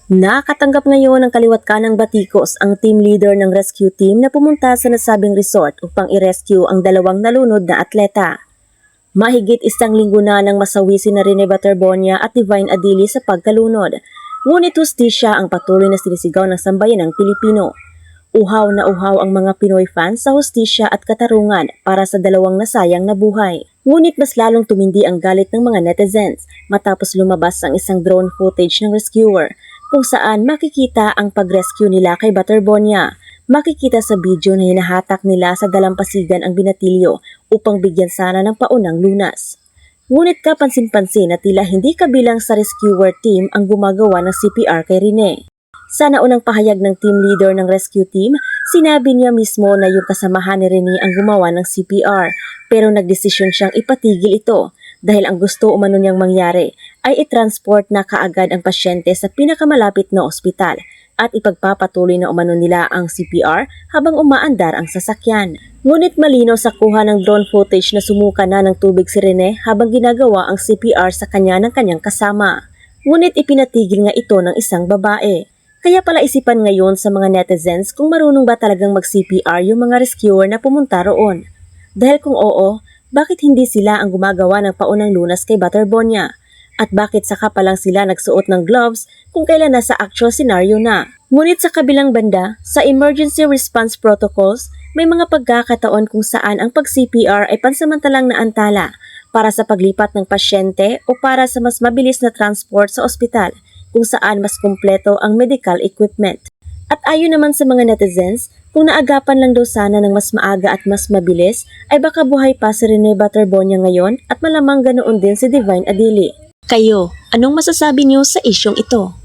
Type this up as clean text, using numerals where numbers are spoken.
Nakatanggap ngayon ng kaliwat kanang batikos ang team leader ng rescue team na pumunta sa nasabing resort upang i-rescue ang dalawang nalunod na atleta. Mahigit isang linggo na nang masawi si Rene Baterbonia at Divine Adili sa pagkalunod. Ngunit hustisya ang patuloy na sinisigaw ng sambayan ng Pilipino. Uhaw na uhaw ang mga Pinoy fans sa hustisya at katarungan para sa dalawang nasayang na buhay. Ngunit mas lalong tumindi ang galit ng mga netizens matapos lumabas ang isang drone footage ng rescuer kung saan makikita ang pag-rescue nila kay Baterbonia. Makikita sa video na hinahatak nila sa dalampasigan ang binatilyo upang bigyan sana ng paunang lunas. Ngunit kapansin-pansin na tila hindi kabilang sa rescuer team ang gumagawa ng CPR kay Rene. Sa naunang pahayag ng team leader ng rescue team, sinabi niya mismo na yung kasamahan ni Rene ang gumawa ng CPR pero nagdesisyon siyang ipatigil ito dahil ang gusto umano niyang mangyari ay i-transport na kaagad ang pasyente sa pinakamalapit na ospital at ipagpapatuloy na umano nila ang CPR habang umaandar ang sasakyan. Ngunit malinaw sa kuha ng drone footage na sumuka na ng tubig si Rene habang ginagawa ang CPR sa kanya ng kanyang kasama. Ngunit ipinatigil nga ito ng isang babae. Kaya pala isipan ngayon sa mga netizens kung marunong ba talagang mag-CPR yung mga rescuer na pumunta roon. Dahil kung oo, bakit hindi sila ang gumagawa ng paunang lunas kay Baterbonia? At bakit saka pa lang sila nagsuot ng gloves kung kailan nasa actual scenario na? Ngunit sa kabilang banda, sa emergency response protocols, may mga pagkakataon kung saan ang pag-CPR ay pansamantalang naantala para sa paglipat ng pasyente o para sa mas mabilis na transport sa ospital kung saan mas kumpleto ang medical equipment. At ayon naman sa mga netizens, kung naagapan lang daw sana ng mas maaga at mas mabilis, ay baka buhay pa si Rene Baterbonia ngayon at malamang ganoon din si Divine Adili. Kayo, anong masasabi niyo sa isyong ito?